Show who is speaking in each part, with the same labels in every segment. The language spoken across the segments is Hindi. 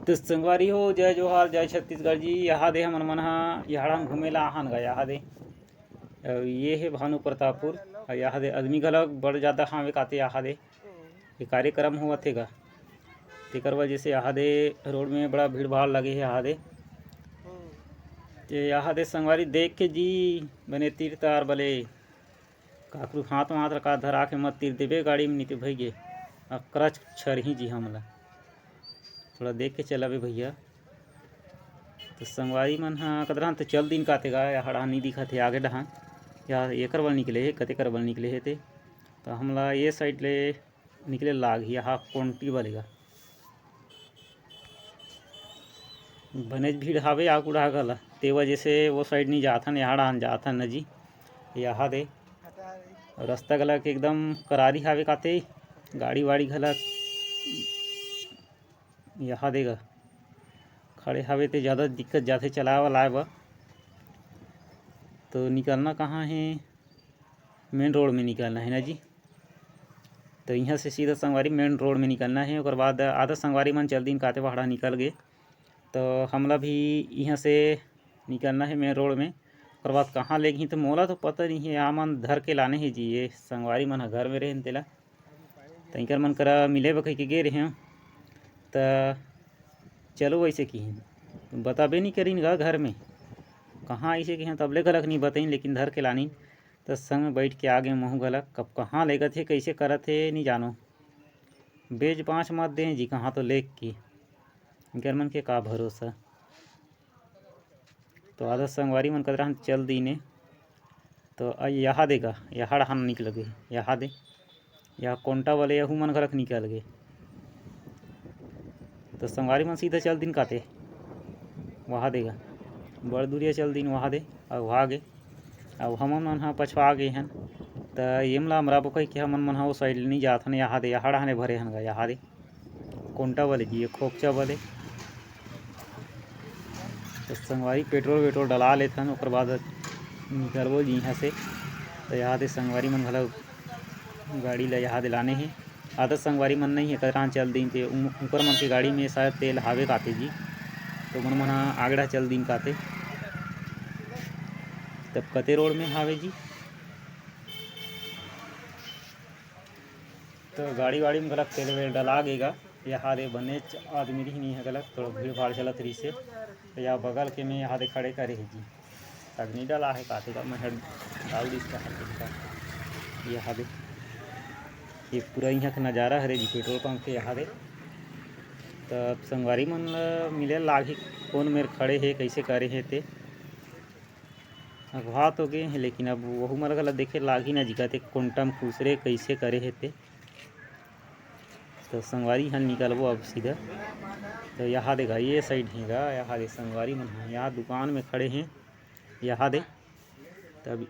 Speaker 1: तो संगवारी हो जय जोहार जय छत्तीसगढ़ जी। यहाँ दे हमन मन यहाँ घूमेला आहन गा। यहाँ दे ये है भानु प्रतापपुर। यहाँ दे आदमी घलक बड़ ज़्यादा हावे काते। यहाँ दे ये कार्यक्रम हुआ थे गा, तेकर वजह से यहाँ दे रोड में बड़ा भीड़ भाड़ लगे है। यहाँ दे यहाँ दे संगवारी देख के जी बने तीर तार बले काकरू हाथ मात्र का धरा के मत तीर देवे गाड़ी में नीचे भैगे अकरच छरही जी हमला थोड़ा देख के चलावे भैया। तो संगवारी मन कदरा तो चल दिन काते गा यहाँ डहान नहीं दिखा थे आगे डहान या एकर बल निकले है कते कर बल निकले है ते तो हमला ये साइड ले निकले लाग यहाँ कोंटी बलेगा बनेज भीड़ हावे आग उड़ा गला ते वजह से वो साइड नहीं जाथन यहाँ डहान जाथन न जी। यहाँ दे रास्ता गलक एकदम करारी हावे काते गाड़ी वाड़ी गलक यहाँ देगा खड़े हवे तो ज़्यादा दिक्कत जाते चलाए वाला है। तो निकलना कहाँ है, मेन रोड में निकलना है ना जी। तो यहाँ से सीधा संगवारी मेन रोड में निकलना है। और बाद आधा संगवारी मन चल दिन काते पहाड़ा निकल गए तो हमला भी यहाँ से निकलना है मेन रोड में। और बाद कहाँ ले गई तो मोला तो पता नहीं है। यहाँ मन धर के लाने है जी। ये संगवारी मन घर में रहे तेला तो इनकर मन करा मिले बकई के गे रहे तो चलो वैसे की बताबे नहीं करीन गा घर में कहाँ ऐसे कि तबले गलक नहीं बताइन लेकिन धर के लानी तो संग में बैठ के आगे महू गलक कब कहाँ लेगत थे कैसे करत है नहीं जानो। बेच पाँच मत दें जी कहाँ तो लेक की इनकर मन के का भरोसा। तो आधा संगवारी मन कदरा चल दीने तो यहाँ देगा यहाँ डहान निकल गए। यहाँ दे यहाँ कोंटा वाले यहू मन गलक निकल गए तो संगवारी मन सीधा चल दिन काते वहाँ देगा बड़ दूरिया चल दिन वहाँ दे और वहाँ गे अब हमन मन हाँ पछवा गए हन तो येमला हमरा बकई के हमन मन हाँ वो साइड नहीं जाथन। यहाँ दे यहाँ डहाने भरे हन गा। यहाँ दे कोंटा वाले जी खोपचा वाले तो संगवारी पेट्रोल वेट्रोल डला लेथन और बाद निकलबो जी यहाँ से। तो यहाँ दे संगवारी मन भला गाड़ी ला यहाँ दे लाने हैं। आधा संगवारी मन नहीं है कदरान चल दिन ते ऊपर मन के गाड़ी में शायद तेल हावे काते जी तो मन मन आगड़ा चल दिन काते तब कते रोड में हावे जी। तो गाड़ी वाड़ी में गलत तेल वेल डला गेगा। यहाँ दे बने आदमी ही नहीं है गलत थोड़ा भीड़ भाड़ चलत रही से तो यहाँ बगल के में यहाँ दे खड़े करे है जी अग्नि डला है काते का मैं दाऊद इसका यहाँ दे ये पूरा यहाँ का नज़ारा हरे जी पेट्रोल पंप के। यहाँ दे तब संगवारी मन मिले लाग कौन मेरे खड़े है कैसे करे है ते अगवा तो गए हैं लेकिन अब वह मन गला देखे लाग ही ना जिकाते कोंटम खुसरे कैसे करे है ते तो संगवारी हल निकलबो अब सीधा। तो यहाँ देगा ये साइड हैगा यहाँ दे संगवारी मन यहाँ दुकान में खड़े हैं। यहाँ दे तब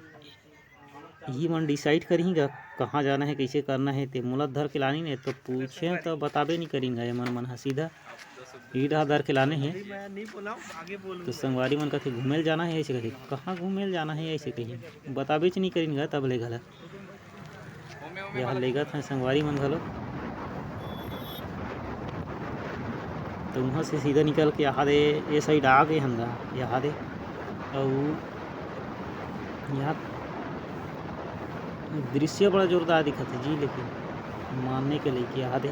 Speaker 1: यही मन डिसाइड करेंगे कहाँ जाना है कैसे करना है ते मोला धर के लानी नहीं तो पूछे तो बताबे नहीं करेंगे। मन मन सीधा ईटा धर के लाने हैं तो संगवारी मन कथे घूमेल जाना है ऐसे कहे कहाँ घूमेल जाना है ऐसे कहीं बताबे नहीं करेंगे तब ले गला यहाँ लेगा था संगवारी मन घलो। तो वहाँ से सीधा निकल के यहाँ दे ये साइड आ गए हम यहाँ दे और यहाँ दृश्य बड़ा जोरदार दिखत है जी लेकिन मानने के लिए कि यहाँ दे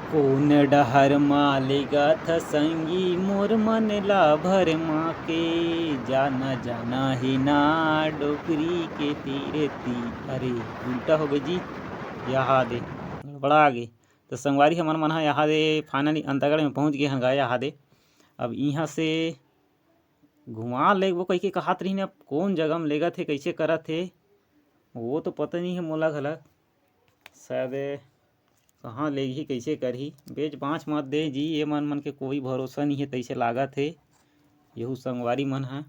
Speaker 1: कौन डहर मालेगा था संगी मोर मन ला भर माँ के जाना जाना ही ना डोकरी के तीरे ती अरे उल्टा हो गई जी। यहाँ दे बड़ा आगे तो संगवारी हमन मन यहाँ दे फाइनली अंतगढ़ में पहुँच गए हन। यहाँ दे अब यहाँ से घुमा ले वो कह के कहात रही अब कौन जगह में लेगा थे कैसे करा थे वो तो पता नहीं है मोला घला शायद कहाँ लेगी कैसे करही बेच बाँच मत दे जी। ये मन के कोई भरोसा नहीं है तैसे लागत है यहू संगवारी मन है।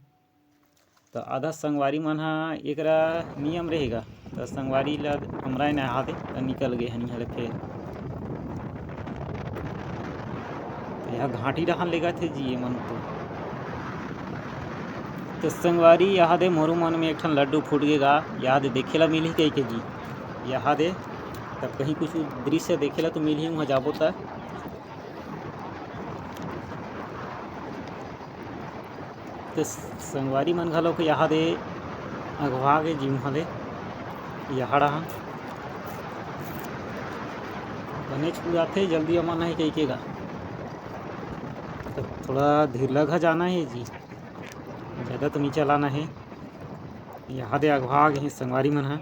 Speaker 1: तो आधा संगवारी मन एकरा नियम रहेगा तो संगवारी ला हमरा नहा दे तो निकल गए हन यहाँ फिर तो यहाँ घाटी रहन लेगा थे जी ये मन तो तो संगवारी यहाँ दे मोरू मन में एक ठन लड्डू फूट गेगा। यहाँ दे देखेला मिलही कही के जी। यहाँ दे तब कहीं कुछ दृश्य देखेला तो मिलही वहाँ जाबो त। तो संगवारी मन घलो के यहाँ दे अगवा गे जी वहाँ दे यहाँ रहा बने छुड़ाते जल्दी अमा नहीं कही के गा। तो थोड़ा धीर लगा जाना है जी, ज़्यादा तो नहीं चलाना है। यहाँ दे अगवा गए संगवारी मन है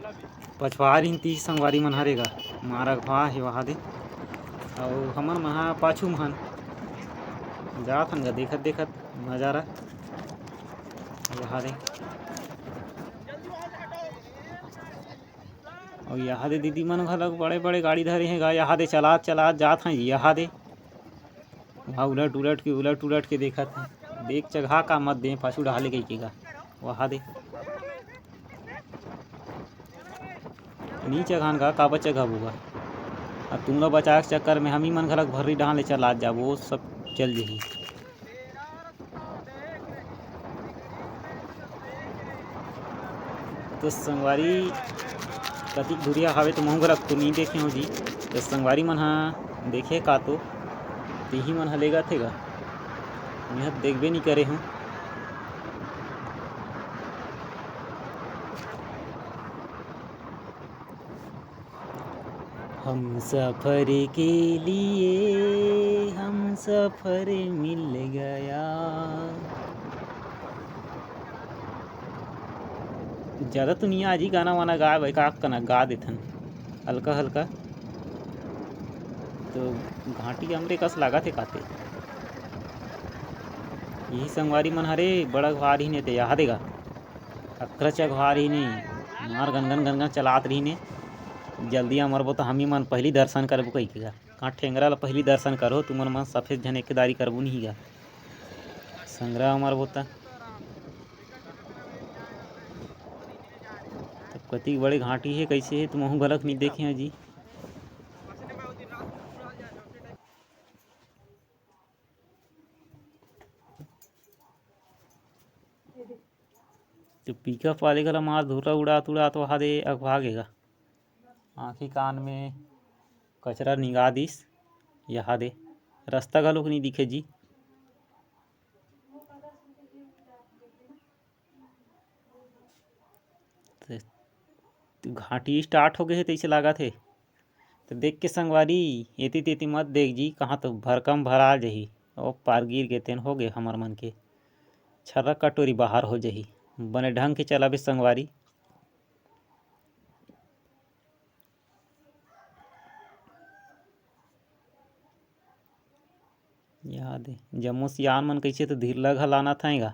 Speaker 1: पछवा रही ती संगवारी मन हरेगा मार अगवा है वहाँ दे और हमन महा पाछू महन जात हन गा देखत देखत नज़ारा यहाँ दे। और यहाँ दे दीदी मन घलक बड़े बड़े गाड़ी धरे हैं गा। यहाँ दे चलात चलात जात हैं यहाँ दे वहाँ उलट उलट के देखत हैं। देख जगह का मत दे पाछू डाले गई के गा वहाँ दे नी जगह का काबर जगह बुआ। अब तुम लोग बचा के चक्कर में हम ही मन घलक भर्री डाले चलात जाबो वो सब चल जही। तो संगवारी कतिक दूरिया हवे तो महू घलक तो नहीं देखे हो जी। तो संगवारी मन हा देखे का तो तिही मन हा लेगा थे गा मैं देखबे नहीं करे हूँ। हम सफ़र के लिए हम सफ़र मिल गया। ज़्यादा तो नहीं आज ही गाना वाना गा भाई का कना गा देथन हल्का हल्का। तो घाटी हमरे कस लगा थे काते यही संगवारी मन हरे बड़ा घार ही ने ते यहाँ देगा अखरा चघार ही नहीं मार गनगन गनगन चलात रही ने जल्दी मरबो तो हम ही मन पहली दर्शन करबो कही के गा। कहाँ ठेंगरा ला पहली दर्शन करो तुमन मन सफेद झन एकेदारी करबो नहीं गा संग्रह मरबो त कति बड़े घाटी है कैसे है तुम महू गलत नहीं देखे हैं जी। तो पिकअप वाले गला मार धूरा उड़ा तो वहाँ दे अगभागेगा आँखी कान में कचरा निगा दिस यहाँ दे रास्ता घलोक नहीं दिखे जी। तो घाटी स्टार्ट हो गए है तैसे लगा थे। तो देख के संगवारी एती तेती मत देख जी कहाँ तो भरकम भरा जही ओ पार गिर गए तेन हो गए हमर मन के छर्रा कटोरी बाहर हो जही बने ढंग के चलाबे संगवारी। याद है जम्मू सियान मन कैसे तो धीर लग हलाना थाएगा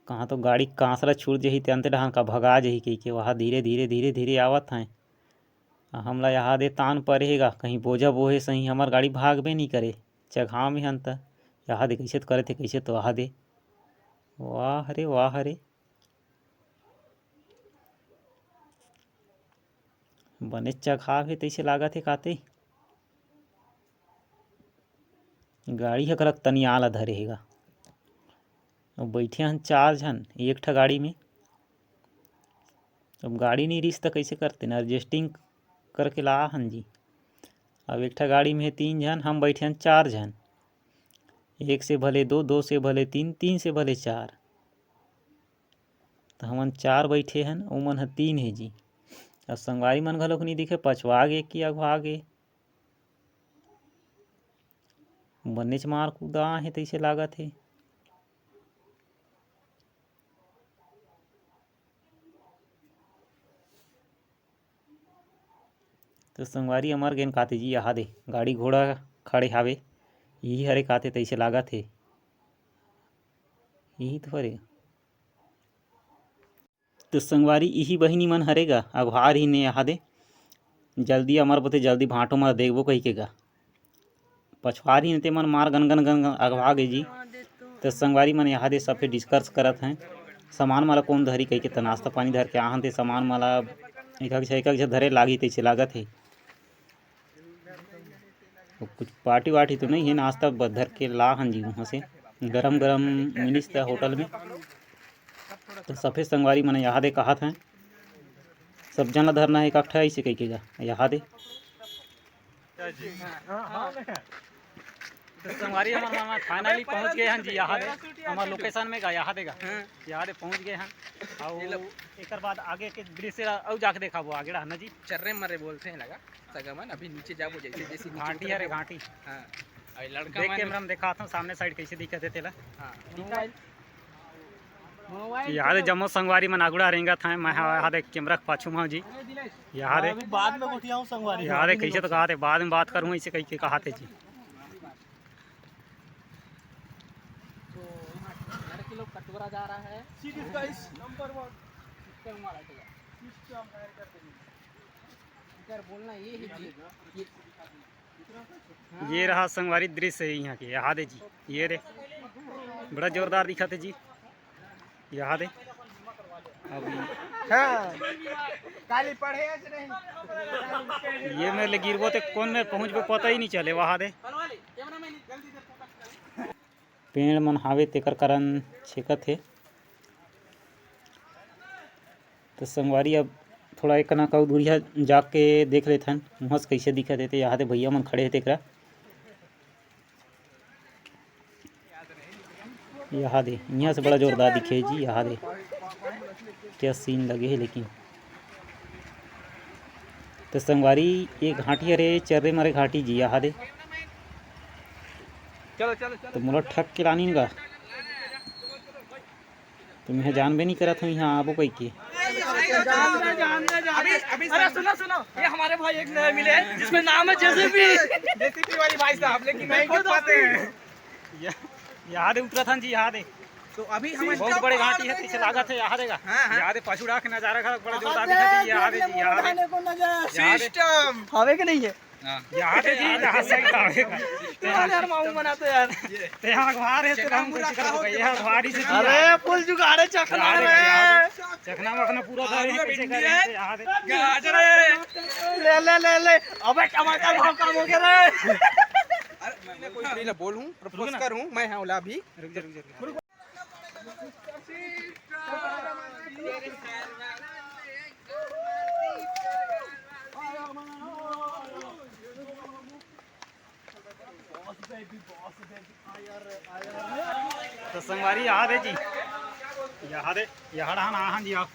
Speaker 1: कहाँ तो गाड़ी कांसरा छूट जही ते अंते डहान का भगा जही कही के वहाँ धीरे आवत हैं। हमला यहाँ दे तान परहेगा कहीं बोझा बोहे सही हमार गाड़ी भागबे नहीं करे चघाव में हन त यहाँ दे कैसे तो करे थे कैसे तो वहाँ दे वाह रे बने चघाव है तैसे लागत है काते गाड़ी ह घलक तनी आला धरेगा और बैठे हन 4 झन एक ठा गाड़ी में। अब गाड़ी नहीं रिस तो कैसे करते न एडजस्टिंग करके ला हन जी। अब एक ठा गाड़ी में 3 झन हम बैठे हन 4 झन 1 से भले 2 2 से भले 3 3 से भले 4 तो हमन 4 बैठे हन ओमन ह 3 है जी। अब संगवारी मन घलोक नहीं दिखे पछवा गे कि अगवा गे बनेच मार कूदा है तैसे लागत है। तो संगवारी अमर गेन काते जी यहाँ दे गाड़ी घोड़ा खड़े हावे यही हरे काते तैसे लागत है यही तो हरे। तो संगवारी यही बहिनी मन हरेगा अगवार ही ने यहाँ दे जल्दी अमर बोते जल्दी भाटो में देखबो कही के गा पछवार ही ते मन मार गन गन अगवा गे जी। तो संगवारी मन यहाँ दे सबसे डिस्कस करत हैं सामान माला कौन धरी कही के नाश्ता पानी धर के आहन ते सामान माला एक धरे लागी तैसे लागत है। कुछ पार्टी वार्टी तो नहीं है नाश्ता धर के ला हन जी वहाँ से। गरम गरम मिलिस था होटल में। तो सफ़ेद संगवारी मैंने यहाँ दे कहा था सब जन ला धरना है इकट्ठा ऐसे कही के यहाँ दे तो संगवारी हमारे फाइनली पहुंच गए हैं जी। यहाँ दे हमारे लोकेशन में गा यहाँ देगा यहाँ दे पहुंच गए हैं। और एक बाद आगे के दृश्य और जाके देखा वो आगे ना जी
Speaker 2: चर्रे मरे बोलते हैं लगा सगमन अभी नीचे जाबो जैसे जैसे
Speaker 1: घाटी है रे घाटी।
Speaker 2: हां अरे लड़का
Speaker 1: देख कैमरा में देखा था सामने साइड कैसे दिखत है तेला।
Speaker 2: हां
Speaker 1: यहाँ दे जम्मू संगवारी में नागुड़ा रहेंगा था मैं यहाँ दे कैमरा पाछू में जी। यहाँ दे
Speaker 3: बाद में गोटिया हूं संगवारी
Speaker 1: यहाँ दे कैसे तो कहा थे बाद में बात करूँ इसे कह के कहा थे जी।
Speaker 2: तो लड़के लोग कटोरा जा रहा है
Speaker 3: सीट गाइस नंबर 1
Speaker 2: सिस्टम मारा था
Speaker 3: सिस्टम हायर कर देंगे
Speaker 2: इधर बोलना ये है जी
Speaker 1: ये रहा संगवारी दृश्य है यहाँ के। यहाँ दे जी ये रे बड़ा जोरदार दिखा थे जी। यहाँ दे अभी
Speaker 2: काली पढ़े नहीं
Speaker 1: ये मेरे गिरबो तो कौन में पहुँच बो पता ही नहीं चले। वहाँ दे पेड़ मन हावे तेकर कारण छेकत है। तो संगवारी अब थोड़ा एक ना कऊ दूरिया जाके देख लेते हैं वहाँ से कैसे दिखा देते। यहाँ दे भैया मन खड़े है तेकरा यहाँ दे यहाँ से बड़ा जोरदार दिखे जी। यहाँ दे क्या सीन लगे है लेकिन तो संगवारी ये घाटी अरे चर्रे मारे घाटी जी। यहाँ दे
Speaker 2: चलो चलो चलो
Speaker 1: तो मोला ठक के लानी गा तो मैं जानबे नहीं करा था यहाँ आबो कई के
Speaker 2: अभी अरे सुनो सुनो ये हमारे भाई एक नए मिले जिसमें नाम है जेसीबी वाली भाई साहब लेकिन नहीं कर पाते हैं।
Speaker 1: यहाँ दे उतरा था जी। यहाँ दे
Speaker 2: तो अभी हम
Speaker 1: बहुत बड़े घाटी है पीछे लागत है। यहाँ देगा
Speaker 2: हाँ।
Speaker 1: यहाँ दे पछुड़ा के नजारा का बड़ा जोरदार दिखा जी। यहाँ दे जी यहाँ दे
Speaker 2: सिस्टम हवे के नहीं है
Speaker 1: यहाँ दे जी जहाँ से आवेगा
Speaker 2: यार मामू बनाते यार
Speaker 1: ते यहाँ घार है तो हम कुछ करो यहाँ घारी से
Speaker 2: अरे फुल जुगाड़े चखना रे
Speaker 1: चखना मखना पूरा था कैसे करे यहाँ दे
Speaker 2: गाजर ले ले ले ले अबे टमाटर भाव कम हो गया रे। मैं कोई नहीं बोलूं प्रपोज करूं मैं हां ओला भी
Speaker 1: रुक जा रुक जा। तो संगवारी यहाँ दे जी यहाँ दे यहाँ हाँ जी आप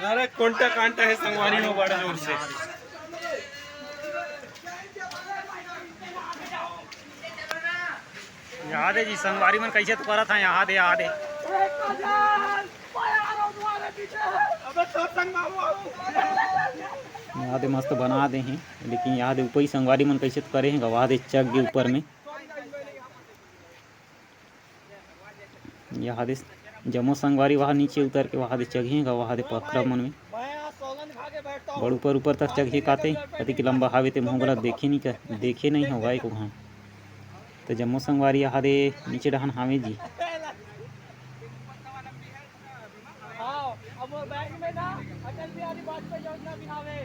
Speaker 3: अरे कोंटा कांटा है संगवारी में बड़ा जोर से।
Speaker 1: यहाँ दे जी संगवारी मन कैसे तो करा था। यहाँ दे यहाँ दे मस्त बना दे हैं लेकिन यहाँ दे ऊपर ही संगवारी मन कैसे तो करे हैं वहाँ दे चक के ऊपर में। यहाँ दे जम्मू संगवारी वहाँ नीचे उतर के वहाँ दे चगेगा वहाँ दे पखरा मन में बड़ ऊपर तक चगे काते कति कि लंबा हावे ते मोहगला देखे नहीं होगा एक वहाँ। तो जम्मू संगवारी यहाँ दे नीचे डहान हावे जी।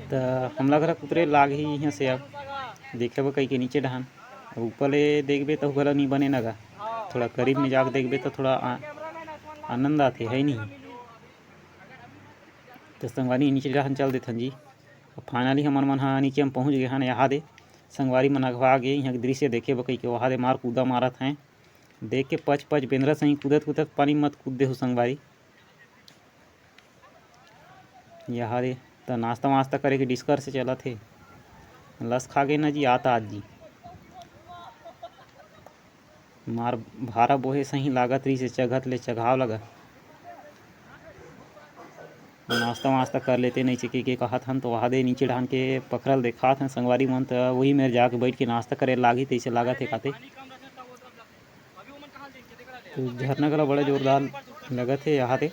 Speaker 1: तो हमला घर उतरे लाग ही यहाँ से अब देखे कहीं के नीचे डहान अब ऊपर ले देखबे तो गला नहीं बने नगा थोड़ा करीब में जाके देखबे तो थोड़ा आनंद आते है नहीं। तो संगवारी नीचे डहान चल देथन जी। फाइनली हमार मन हाँ नीचे हम पहुँच गए हैं। यहाँ दे संगवारी मन अगवा गए यहाँ के दृश्य देखे बकई के वहाँ दे मार कूदा मारत हैं देख के पच बेंद्रा सही कूदत पानी मत कूद दे हो संगवारी। यहाँ दे तो नाश्ता वास्ता करे के डिस्कर से चला थे लस खा गए ना जी आता आज जी मार भारा बोहे सही लागत रही से चघत ले चघाव लगा नाश्ता वास्ता कर लेते नहीं चिके के कहा था तो वहाँ दे नीचे ढान के पकड़ल देखा था संगवारी मन तो वही मेरे जाके बैठ के नाश्ता करे लागी तैसे लागत है खाते। तो झरना गला बड़ा जोरदार लगत है यहाँ पे।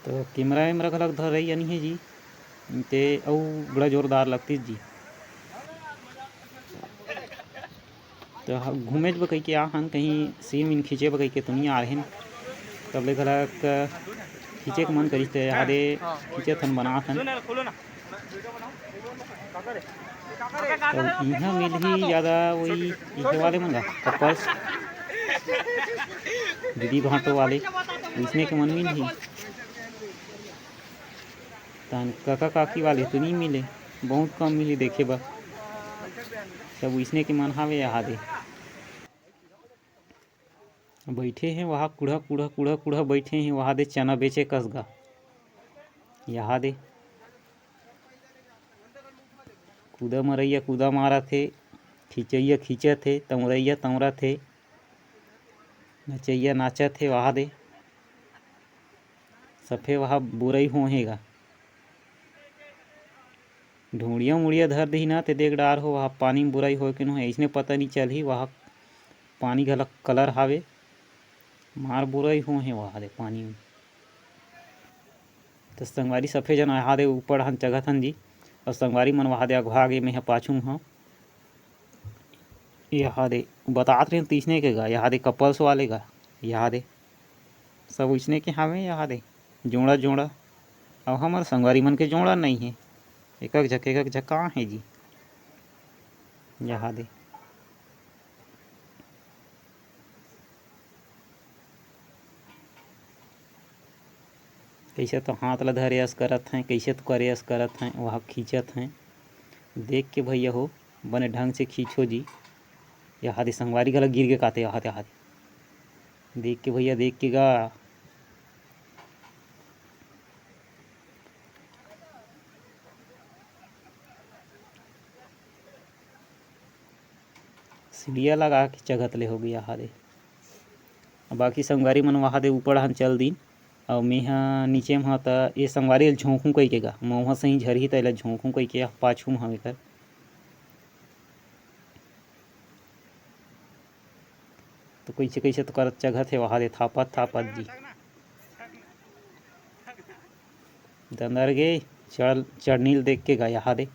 Speaker 1: तो कैमरा वैमरा गलत धर रही नहीं है जी ते और बड़ा जोरदार लगती जी। तो घूमे कही के आहन कहीं सीन वीन खींचे कही के तुम आ रहे तब ले गलक खींचे के मन करी थे यहाँ खींचे थन बना थन तो यहाँ मिल ही ज़्यादा वही इहे वाले मंगा कपल्स दीदी भाटो वाले इसमें के मन मिल ही तहन काका काकी वाले तो नहीं मिले, बहुत कम मिली देखे बा सब इसने के मन हावे यहाँ दे बैठे हैं वहाँ कूढ़ा कूढ़ा कूढ़ा कूढ़ा बैठे हैं वहाँ दे चना बेचे कसगा यहाँ दे कूदा मरैया कूदा मारा थे, खिंचैया खींचा थे, तमरैया तमरा थे, नचैया नाचा थे वहाँ दे सफे वहाँ बुरई होहेगा ढूंढिया मुड़िया धर दी ना ते देख डार हो वहाँ पानी में बुराई हो कि नहीं इसने पता नहीं चल ही वहाँ पानी घलक कलर हावे मार बुराई हो है वहाँ दे पानी में तो संगवारी सफे जन यहाँ दे ऊपर हन चगत हन जी और संगवारी मन वहाँ दे अगवा गे मैं पाछू हाँ यहाँ दे बतात रहे तीसने के गा यहाँ दे कपल्स वाले गा यहाँ दे सब इसने के हावे यहाँ दे जोड़ा जोड़ा और हमारे संगवारी मन के जोड़ा नहीं है एक झक कहाँ है जी यहाँ दे कैसे तो हाथ ला धरेस करत हैं कैसे तो करेस करत हैं वहाँ खींचत हैं देख के भैया हो बने ढंग से खींचो जी यहाँ दे संगवारी गला गिर के काते यहाँ दे देख के भैया देख के गा सीढ़िया लगा के चगत ले हो गया यहाँ दे बाकी संगवारी मन वहाँ दे ऊपर हन चल दिन और मैं नीचे में हाँ तो ये संगवारी झोंकूँ कही के गा मऊहा सही झरही तैला झोंकूँ कही के पाछू में हमें कर तो कैसे तो करत चगत है वहाँ दे थापत जी दंदर गे चढ़नील देख के गा यहाँ दे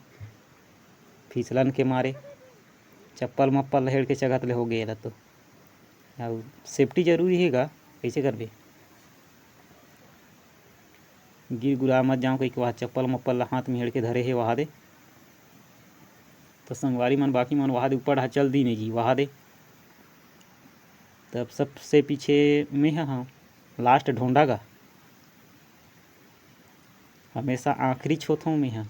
Speaker 1: फिसलन के मारे चप्पल मप्पल लहेड़ के चगत ले हो गए तो सेफ्टी जरूरी है गा कैसे करबे गिर गुरा मत जाऊँ कहीं वहाँ चप्पल मप्पल हाथ में हेड़ के धरे है वहाँ दे तो संगवारी मन बाकी मन वहाँ दे ऊपर चल दी नहीं जी वहाँ दे तब सबसे पीछे में हाँ लास्ट ढूंढा गा हमेशा आखिरी छोथों में हाँ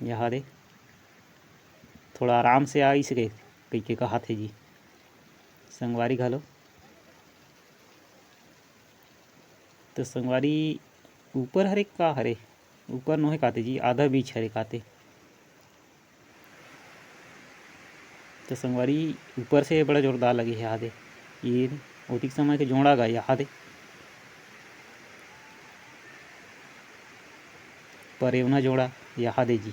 Speaker 1: यहाँ दे थोड़ा आराम से आई सके कई के कहा थे जी संगवारी घालो तो संगवारी ऊपर हरे का हरे ऊपर नोहे काते जी आधा बीच हरे काते तो संगवारी ऊपर से बड़ा जोरदार लगे है आधे ये ओतिक समय के जोड़ा गा यहाँ दे परेवना जोड़ा यहाँ दे जी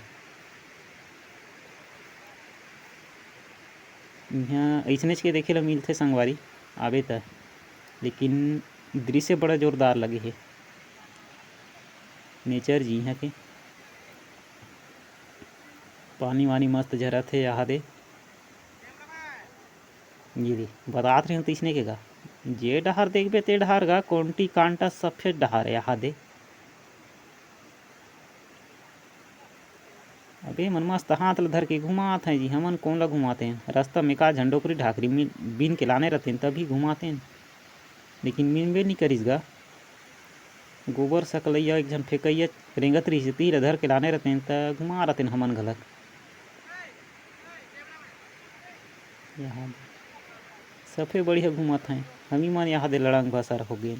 Speaker 1: यहाँ ऐसने के देखे ला मिलते संगवारी आवे त लेकिन दृश्य बड़ा जोरदार लगे है नेचर जी यहाँ के पानी वानी मस्त झरत है यहाँ दे जी दे बतात रहे तीसने के गा जे डहार देखबे ते डहार गा कोंटी कांटा सफेद डहार है यहाँ दे अबे मन मस्त हाथ ला धर के घुमाते हैं जी हमन कौन ला घुमाते हैं रास्ता में का झंडोकरी ढाकरी बीन के लाने रहते हैं तभी घुमाते हैं लेकिन मिनबे नहीं करिस गा गोबर सकलैया एक झन फेंकैया रेंगत रही से तीर धर के लाने रहते हैं तो घुमा रहते हैं हमन गलत यहाँ सफे बढ़िया घुमात हैं हम ही मन यहाँ दे लड़ंग बसर हो गए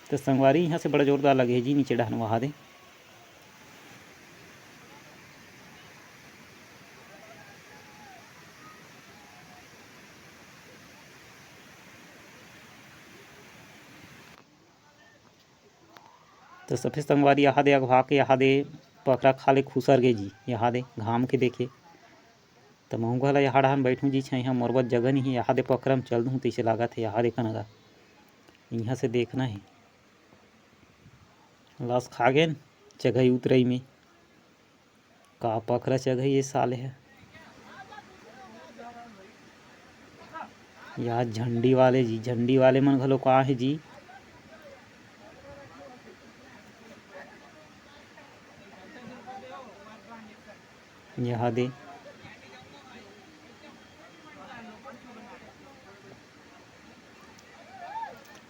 Speaker 1: तो संगवारी यहाँ से बड़ा जोरदार लगे जी नीचे डहन वहाँ दे तो सफेद संगवारी यहाँ दे अगवा के यहाँ दे पकड़ा खा ले खुसर गे जी यहाँ दे घाम के देखे तो महू घला यहाँ डहान बैठूँ जी छा यहाँ मोरबत जगह नहीं यहाँ दे पकड़म चल दूँ तैसे लागत है यहाँ देखा नगा यहाँ से देखना है लाश खा गए जगह उतरई में का पकड़ा जगह ये साले है यहाँ झंडी वाले जी झंडी वाले मन घलो कहाँ है जी यहाँ दे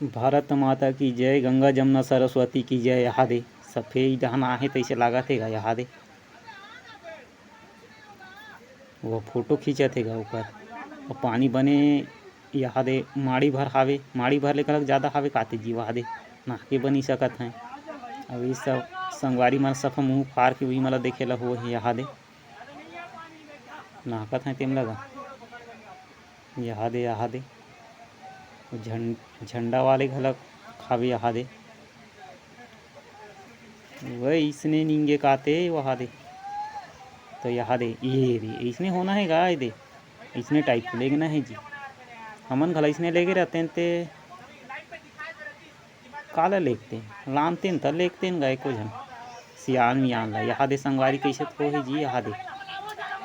Speaker 1: भारत माता की जय, गंगा जमुना सरस्वती की जय। यहाँ दे सफ़ेद डहन आहे तैसे लागत हेगा। यहाँ दे वो फोटो खींचत हेगा ऊपर और पानी बने यहाँ दे माड़ी भर हावे, माड़ी भर ले कलक ज़्यादा हावे काते जी। वहाँ दे नहाके बनी सकत हैं। अब ये सब संगवारी मन सफा मुँह फाड़ के वही मला देखे ला हो है। यहाँ दे नहाकत हैं तेम लगा। यहाँ दे झंडा वाले घलक खावे। यहाँ दे वही इसने नींगे काते वहाँ दे। तो यहाँ दे ये दे इसने होना है गा। दे इसने टाइप को लेगना है जी। हमन घला इसने लेगे रहते हैं ते काला लेगते लानते त लेगते गाय को झन सियान मियान ला। यहाँ दे संगवारी कैसे तो है जी। यहाँ दे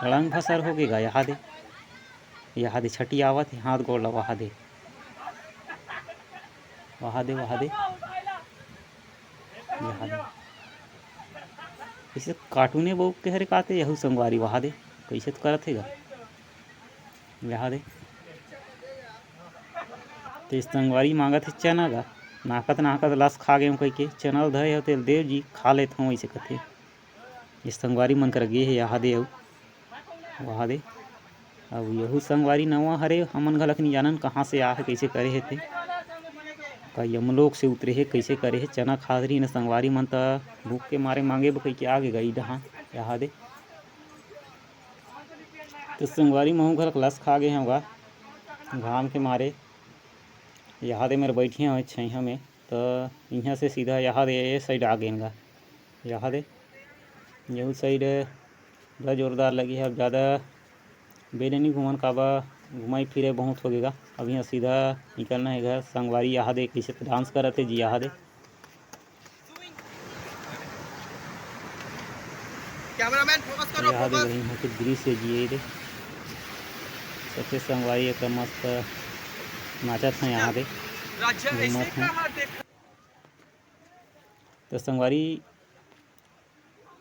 Speaker 1: रंग भसर हो गएगा। यहाँ दे छठी आवत है हाथ गोड़ ला। वहाँ दे यहाँ दे इसे कार्टूने बहु के हरे काते यहू संगवारी। वहाँ दे कैसे तो करत है गा। यहाँ दे तो संगवारी मांगत है चना गा। नाकत लस खा गए कह के चना धरे हो तेल देव जी खा लेते हूँ ऐसे कथे। इस संगवारी मन कर गे है। यहाँ दे वहाँ दे अब यहू संगवारी नवा हरे हमन घलक नहीं जानन कहाँ से आ है कैसे करे है थे का यमलोक से उतरे है कैसे करे है। चना खा रही न संगवारी मन त भूख के मारे मांगे कह के आगे गई डहा। यहाँ दे तो संगवारी महू घलक लस खा गए हैं गा घाम के मारे। यहाँ दे मेरे बैठे हैं छैहा में तो यहाँ से सीधा यहाँ दे ये साइड आ गए गा। यहाँ दे यहू साइड बड़ा जोरदार लगी है। अब ज़्यादा बेले नहीं घूमन काबा घुमाई फिरे बहुत हो गएगा। अब यहाँ सीधा निकलना है घर। संगवारी यहाँ दे कैसे तो डांस करते जी। यहाँ दे
Speaker 2: कैमरामैन फोकस करो।
Speaker 1: यहाँ दे वही यहाँ के दृश्य जी। ये दे सबसे संगवारी एक मस्त नाचत हैं। यहाँ दे घूमत हैं तो संगवारी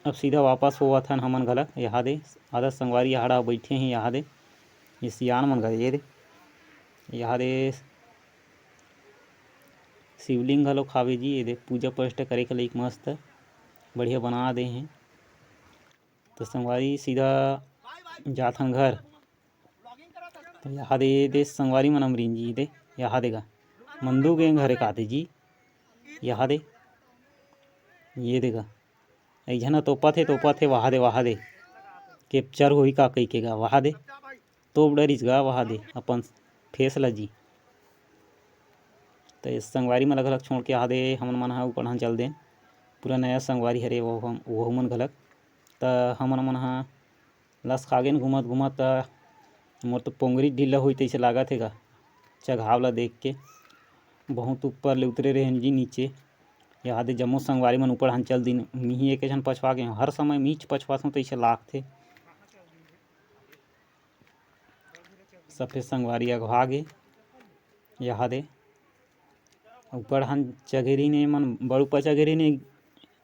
Speaker 1: अब सीधा वापस होवत हन हमन घलक। यहाँ दे आधा संगवारी हाड़ा बैठे हैं। यहाँ दे ये सियान मन घल ये दे यहाँ दे शिवलिंग घलो खावे जी। ये दे पूजा पाठ करे के लिए मस्त बढ़िया बना दे हैं। तो संगवारी सीधा जात हन घर। तो यहाँ दे संगवारी मन अमरीन जी। दे यहाँ देगा मंदू गेंग हरे काते जी। यहाँ दे ये देगा ऐझना तोपा थे वहाँ दे कैप्चर होई का कही के गा। वहाँ दे तोप डरिस गा। वहाँ दे अपन फेस ला जी। तो इस संगवारी मन घलक छोड़ के आदे हमन मन हा ऊपर चल दें। पूरा नया संगवारी हरे वो मन घलक तो हमन मन हा लस खागेन घूमत घूमत मोर तो पोंगरी ढीला हुई तैसे लागत है गा। चघाव ला देख के बहुत ऊपर ले उतरे रहे जी नीचे। यहाँ दे जम्मो संगवारी मन ऊपर हन चल दिन मिही एक झन पछवा गए। हर समय मीच पछवासों तैसे लागथे। सफेद संगवारी अगवा गे। यहाँ दे ऊपर हन चघेरी ने मन बड़ ऊपर चघेरी ने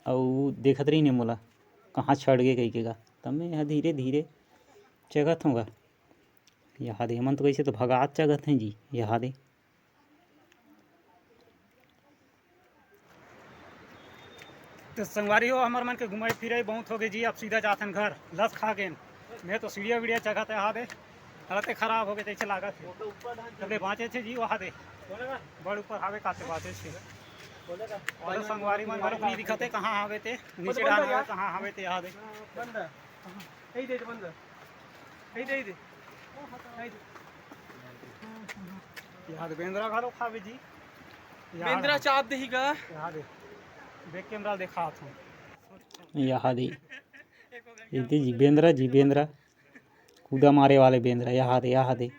Speaker 1: और देखत रही ने मोला कहाँ छड़ गे कही के गा। तब मैं यहाँ धीरे धीरे चघत हूँ गा। यहाँ दे मन तो कैसे तो भगात चघत हैं जी। यहाँ दे तो संगवारी हो हमार मन के घुमाई फिराई बहुत हो गई जी। अब सीधा जाथन घर लस खा गए। मैं तो सीढ़िया वीडिया चघत है। यहाँ दे हालत खराब हो गए तैसे लागत है। तबले बाँचे थे जी। वहाँ दे बड़ ऊपर हावे काते बाँचे थे। और संगवारी मन बड़ा नहीं दिखते कहाँ हावे थे नीचे डाल हावे कहाँ हावे थे। यहाँ दे यहाँ दे बेंद्रा घालो खावे जी।
Speaker 2: बेंद्रा चाप दही का।
Speaker 1: यहाँ दे बैक कैमरा देखा था। यहाँ दे जी बेंद्रा कूदा मारे वाले बेंद्रा। यहाँ दे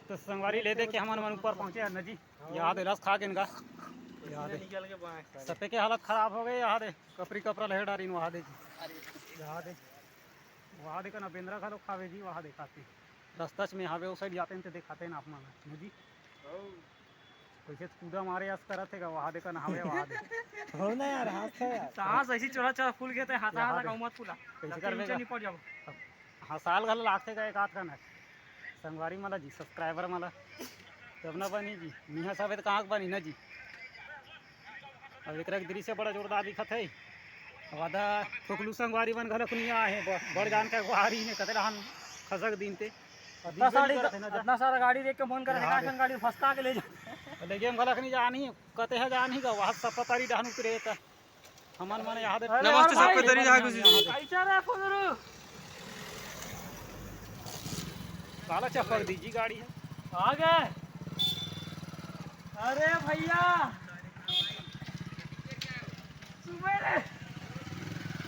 Speaker 1: तो संगवारी ले दे के हमारे मन ऊपर पहुँचे नदी। यहाँ दे रस खा के इनका। यहाँ दे सपे के हालत खराब हो गई। यहाँ दे कपरी कपड़ा लहे डारी वहाँ दे। यहाँ दे
Speaker 4: वहाँ देखा ना बेंद्रा खा लो खावे जी वहाँ दिखाते रास्ता में हावे उस साइड जाते हैं तो दिखाते हैं ना आप माना जी कैसे कूदा मारे आस करा थे वहाँ देखा ना हावे वहाँ दे
Speaker 3: हो ना यार हाथ है यार
Speaker 4: सांस ऐसी चोरा चोरा फूल गए थे हाथा हाथा गाँव मत फूला कैसे कर नीचे नहीं पड़ जाओ हाँ साल घल लागते का एक हाथ का ना संगवारी मला जी सब्सक्राइबर मला तब ना बनी जी मियाँ साहब तो कहाँ बनी ना जी अब एक दृश्य बड़ा जोरदार दिखत है वादा ठोकलू संगवारी बन घलक नहीं आहे बड़ जान का गुहारी ने कते रहन खसक दिन ते इतना सारा गाड़ी देख के मन करे का संग गाड़ी फसका के ले जा लेके हम घलक नहीं जानी कते है जानी का वहां सब पतारी डाहन उतरे त हमन माने यहां दे
Speaker 2: नमस्ते सब पे तरी जा कुछ
Speaker 4: कैसा रे फुदरू काला चप्पल दीजी गाड़ी है आ गए अरे भैया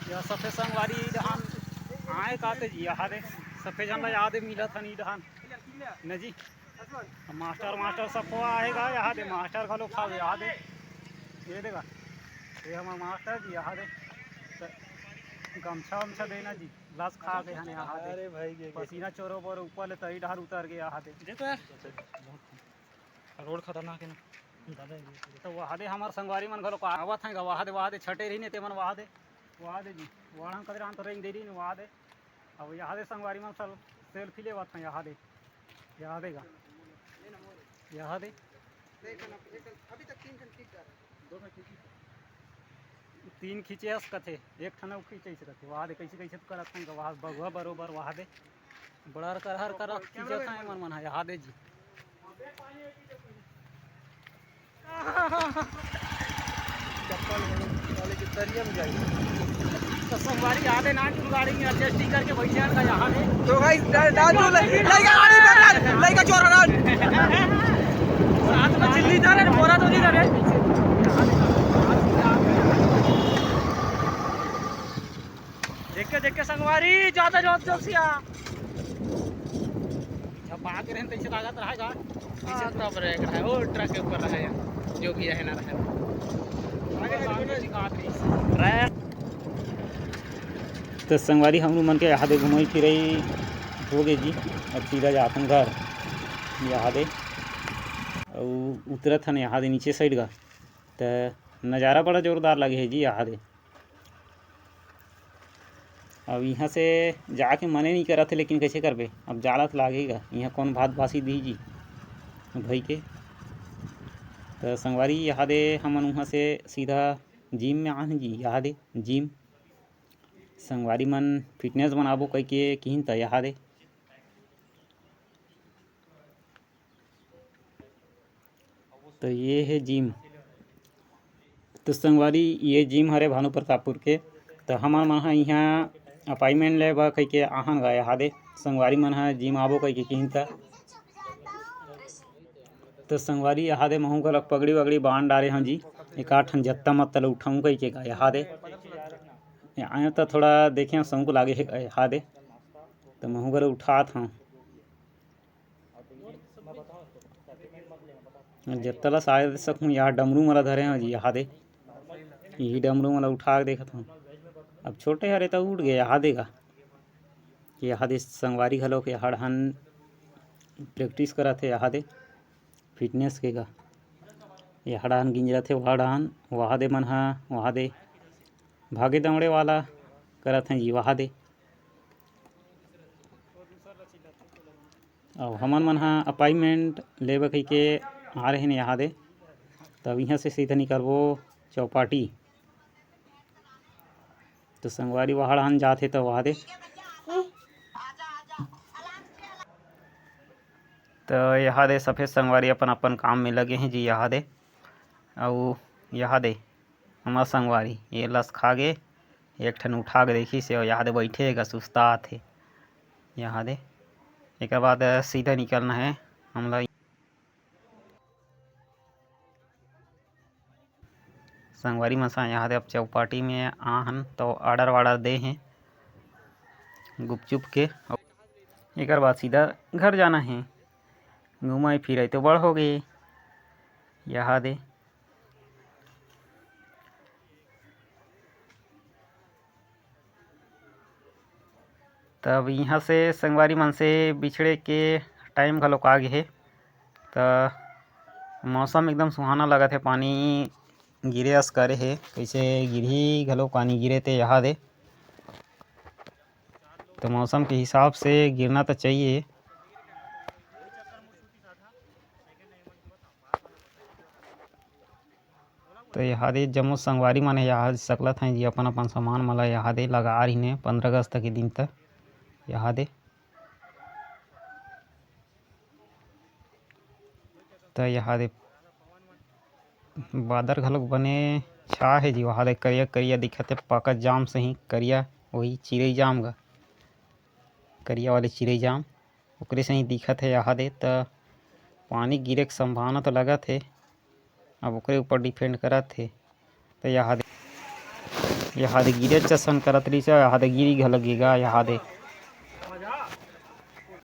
Speaker 4: यह सफेद संगवारी धान आए काते जी यहाँ दे सफेद झंडा याद मिला था नहीं धान न जी मास्टर सब आएगा यहाँ दे मास्टर का लोग खाओ यहाँ दे ये देगा ये हमारा मास्टर जी यहाँ दे गमछा वमछा देना जी लस खा के यहाँ दे अरे भाई पसीना चोरो बोर ऊपर ले तई ढार उतर गए यहाँ दे देखो यार रोड खतरनाक है ना तो वहाँ दे हमारे संगवारी मन घलो आवत है वहाँ दे छटे रही नहीं मन वहाँ दे जी वहाँ कदर आन तो रेंग दे रही वहाँ दे अब यहाँ दे संगवारी मन सब सेल्फी ले बात है यहाँ देगा यहाँ दे
Speaker 2: अभी तक 3 घंटे दो घंटे
Speaker 4: तीन खींचे हस कथे एक ठन खींचे से कथे वहाँ दे कैसे करत हैं वहाँ बगुआ बरोबर वहाँ दे बड़ा कर खींचत हैं मन है यहाँ दे जी चप्पल वाले की तरिया में जाएगी तो संगवारी यहाँ दे ना गाड़ी में एडजस्ट करके बैठे का यहाँ दे
Speaker 2: तो गाइस डाल दो लइका गाड़ी पे डाल लइका चोर डाल
Speaker 4: साथ में चिल्ली जा रहे बोरा तो नहीं कर रहे देख के संगवारी ज्यादा जोर से आ जब आके रहन तैसे लागत रहेगा
Speaker 2: पीछे तब रहेगा है वो ट्रक के ऊपर रहा है जो भी है ना रहा
Speaker 1: तो संगवारी हम मन के यहाँ दे घुमाई फिर हो गए जी अब सीधा जाथन घर यहाँ दे और उतरत हन यहाँ दे नीचे साइड का तो नज़ारा बड़ा जोरदार लगे है जी यहाँ दे अब यहाँ से जाके मने नहीं करा थे लेकिन कैसे करबे अब जाला तो लागेगा यहाँ कौन भात भासी दी जी भाई के तो संगवारी यहाँ दे हमन वहाँ से सीधा जिम में आन जी यहाँ दे जिम संगवारी मन फिटनेस बनाबो कह के किन त यहाँ दे तो ये है जिम तो संगवारी ये जिम हरे भानु प्रतापपुर के तो हमार मन ह यहाँ अपॉइंटमेंट ले कह के आहन गा यहाँ दे संगवारी मन ह जिम आबो कह के किन त तो संगवारी यहाँ दे महू का पगड़ी वगड़ी बांध डारे हाँ जी एक आठ जत्ता मत तले उठाऊँ कह के गा यहाँ दे आए तो थोड़ा देखे संग को लागे है यहाँ दे तो महू गले उठा था जत्तला शायद सकूँ यहाँ डमरू मला धरे हाँ जी यहाँ दे यही डमरू मला उठा के देखा था अब छोटे हरे तो उठ गए यहाँ देगा यहाँ दे संगवारी घलो के यहाँ डहान प्रैक्टिस करा थे यहाँ दे फिटनेस के गा यहाँ डहान गिंजरा थे वहाँ दे मन हा वहाँ दे भागे दौड़े वाला करत हैं जी वहाँ दे अब हमन मन हा अपॉइंटमेंट लेबे कह के आ रहे हैं यहाँ दे तब यहाँ से सीधा निकलबो चौपाटी तो संगवारी वहाँ हम जाते तो वहाँ दे तो यहाँ दे सफ़ेद संगवारी अपन अपन काम में लगे हैं जी यहाँ दे और यहाँ दे हमारा संगवारी ये लस खा गे एक ठन उठा के देखी से और यहाँ दे बैठेगा सुस्ता थे यहाँ दे एक बाद सीधा निकलना है हम लोग संगवारी मसा यहाँ दे अब चौपाटी में आहन तो ऑर्डर दे हैं गुपचुप के एक बाद सीधा घर जाना है घुमाई फिराई तो बड़ हो गए यहाँ दे तब यहाँ से संगवारी मन से बिछड़े के टाइम घलोक आ गे हे। त मौसम एकदम सुहाना लगत हे, पानी गिरे अस करे हे, कइसे गिरही घलोक पानी गिरे ते यहाँ दे। तो मौसम के हिसाब से गिरना तो चाहिए। तो यहाँ दे जम्मो संगवारी मन यहाँ सकलत हैं जी अपन अपन सामान मन ला यहाँ दे लगा रही ने 15 अगस्त के दिन तक यहाँ दे। तो यहाँ दे बादर घलोक बने छा है जी, वहाँ दे करिया करिया दिखत है, पाका जाम सही करिया, वही चिरई जाम गा, करिया वाले चिरई जाम ओकरे सही दिखत है यहाँ दे। तो पानी गिरे के संभावना तो लगत है, अब ओकरे ऊपर डिपेंड करत है। तो यहाँ दे गिरे चसन करत रही, यहाँ दे गिरी घलक गिगा यहाँ दे।